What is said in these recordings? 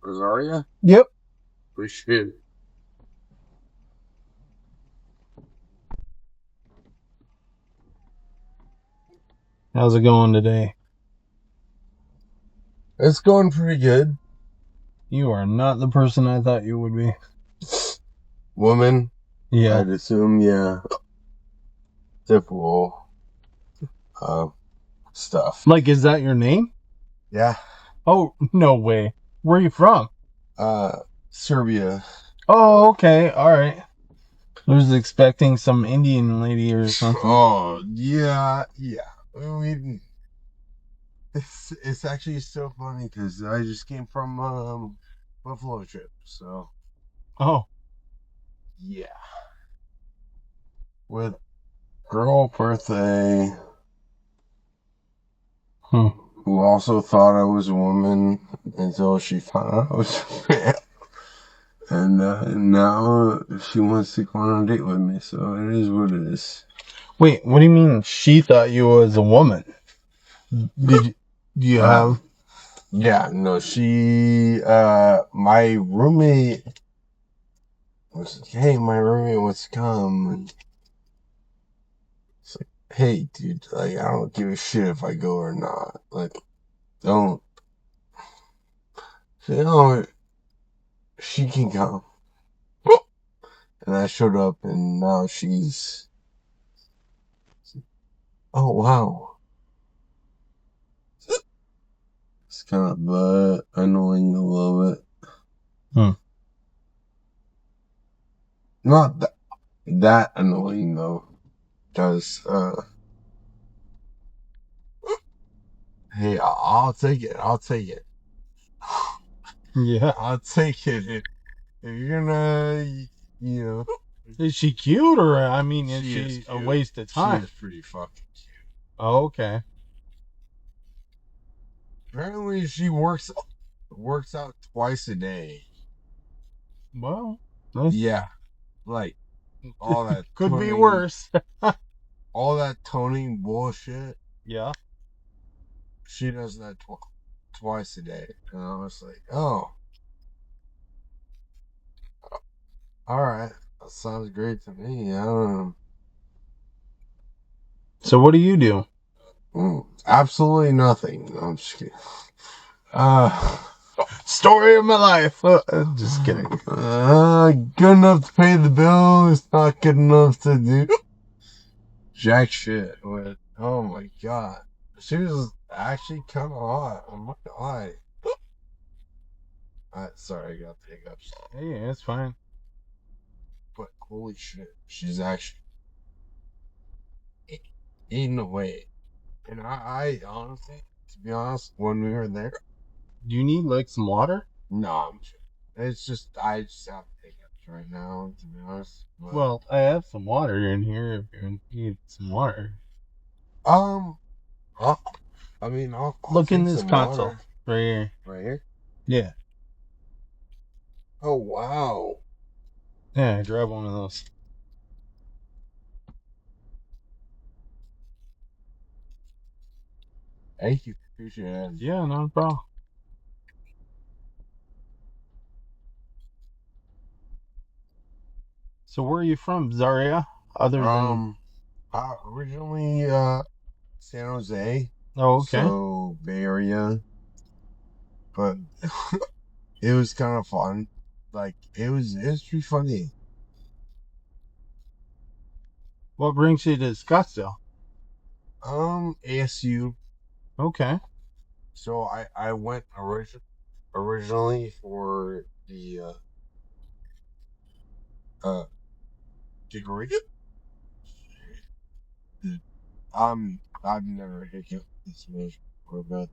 Rosaria? Yep. Appreciate it. How's it going today? It's going pretty good. You are not the person I thought you would be. Woman? Yeah. I'd assume, yeah. Typical stuff. Like, is that your name? Yeah. Oh, no way. Where are you from? Serbia. Oh, okay. All right. I was expecting some Indian lady or something. Oh, yeah. I mean, it's actually so funny because I just came from Buffalo trip, so Oh. yeah. With girl birthday, who also thought I was a woman until she found out I was a man. And now she wants to go on a date with me, so it is what it is. Wait, what do you mean she thought you was a woman? Do you have... Yeah, no, my roommate was like, hey, my roommate wants to come. And it's like, hey, dude, like, I don't give a shit if I go or not. Like, don't. So, she can come. And I showed up, and now she's. Oh, wow. It's kind of annoying a little bit. Not that annoying, though. Because, hey, I'll take it. Yeah. I'll take it. If you're gonna, Is she cute, or, I mean, is she she a waste of She time? is pretty fucking cute. Oh, okay. Apparently, she works out twice a day. Well, Yeah, like all that could toning, be worse. all that toning bullshit. Yeah. She does that twice a day, and I was like, oh, all right, that sounds great to me. I don't know. So what do you do? Absolutely nothing. No, I'm just kidding. Story of my life. Just kidding. Good enough to pay the bills, not good enough to do jack shit with. Oh my god. She was actually kind of hot. I'm not gonna lie. Sorry, I got the hiccups. Hey, that's fine. But holy shit, she's actually eating away. And I honestly, to be honest, when we were there, Do you need, like, some water? no, it's just, I just have hiccups right now, to be honest. But, Well, I have some water in here if you need some water. I'll Look in take this some console. water. Right here. Right here? Yeah. Oh, wow. Yeah, grab one of those. Thank you. Appreciate it. Yeah, no problem. So where are you from, Zaria? Other than... Originally, San Jose. Oh, okay. So, Bay Area. But it was kind of fun. Like, it was pretty funny. What brings you to Scottsdale? ASU. Okay. So I went originally for the degree. I've never hit this much or about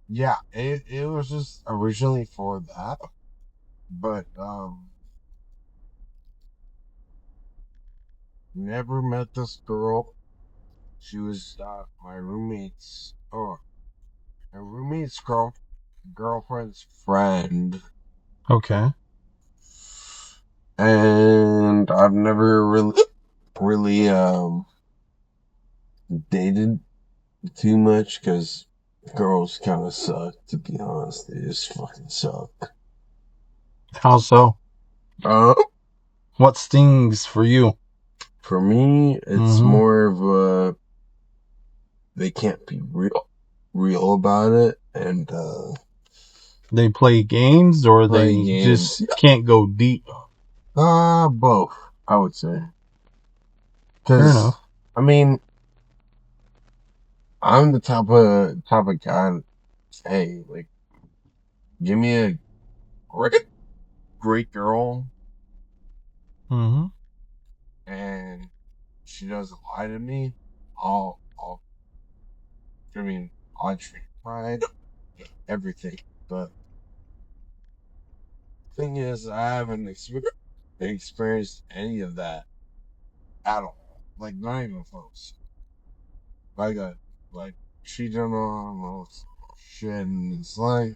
yeah, it was just originally for that, but never met this girl. She was my roommate's girlfriend's friend. Okay. And I've never really dated too much because girls kind of suck, to be honest. They just fucking suck. How so? Uh, What stings for you? for me, it's Mm-hmm. more of a they can't be real about it, and They play games or play they games. just can't go deep. Both, I would say. Fair Because enough. I mean, I'm the type of guy. Hey, like, give me a great girl, Mm-hmm. and she doesn't lie to me. I'll. I mean, I tried everything, but thing is, I haven't experienced any of that at all. Like, not even close. Like, like cheating on shit, and it's not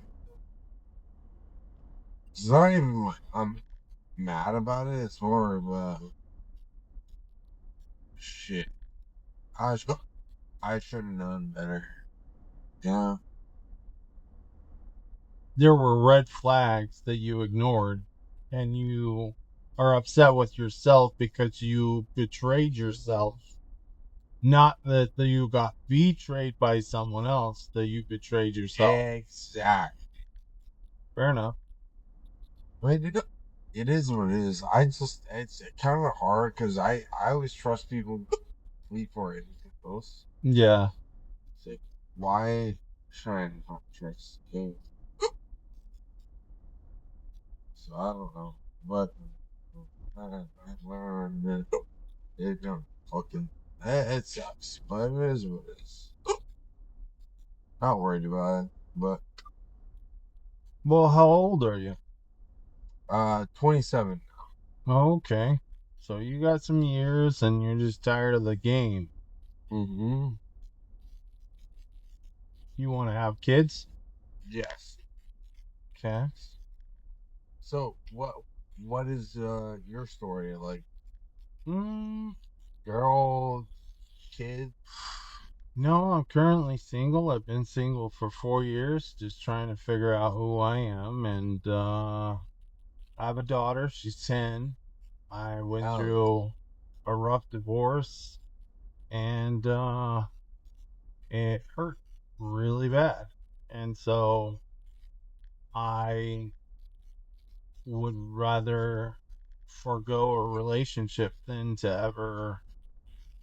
even like I'm mad about it. It's more of shit. I sh- I should have known better. Yeah, There were red flags that you ignored, and you are upset with yourself because you betrayed yourself. Not that you got betrayed by someone else, that you betrayed yourself. exact. Fair enough. But it is what it is. It's kind of hard because I always trust people before anything else. Yeah. It's like, why should I not trust you? So I don't know, but I learned that it don't fucking it sucks, but it is what it is. Not worried about it, but Well, how old are you? 27. Okay. So you got some years and you're just tired of the game. Mm-hmm. You want to have kids? Yes. Okay. So what is your story like? Mm, Girl, kid? no, I'm currently single. I've been single for 4 years, just trying to figure out who I am. And I have a daughter. She's 10. I went Hell through a rough divorce and it hurt really bad. And so I would rather forego a relationship than to ever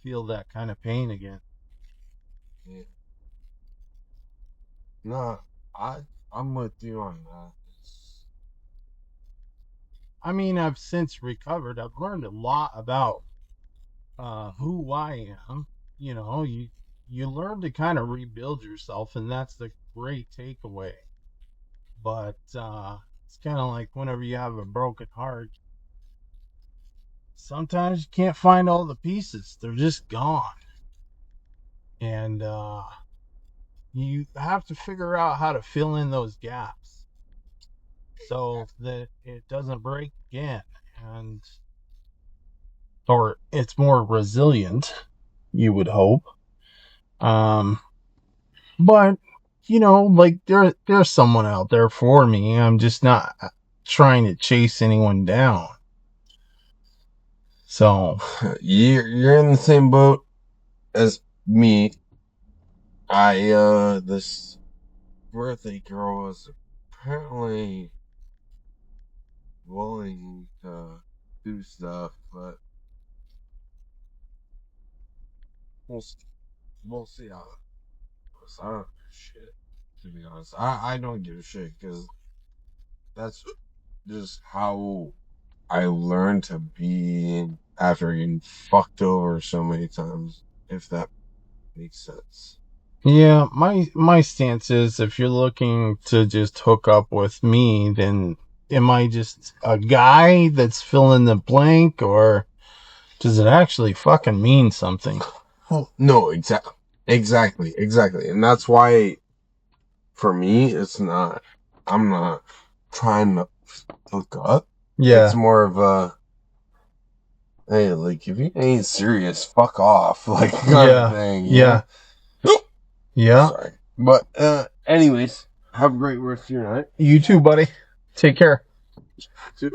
feel that kind of pain again. yeah. No, I I'm with you on that. I mean, I've since recovered. I've learned a lot about who I am. You learn to kind of rebuild yourself, and that's the great takeaway. But it's kind of like whenever you have a broken heart, sometimes you can't find all the pieces; they're just gone, and you have to figure out how to fill in those gaps so that it doesn't break again, and or it's more resilient. You would hope. Um, but like there's someone out there for me. I'm just not trying to chase anyone down. So You're in the same boat as me. I this birthday girl was apparently willing to do stuff, but we'll we'll see how it goes. I don't give a shit, to be honest. I don't give a shit because that's just how I learned to be after getting fucked over so many times. If that makes sense. yeah, my stance is if you're looking to just hook up with me, then am I just a guy that's fill in the blank, or does it actually fucking mean something? Well, no, exactly, and that's why for me it's not. I'm not trying to hook up. It's Yeah, more of a hey, like if you ain't serious, fuck off, like kind of yeah, thing, you know. yeah, yeah. Sorry. But anyways, have a great rest of your night. You too, buddy. Take care. Too.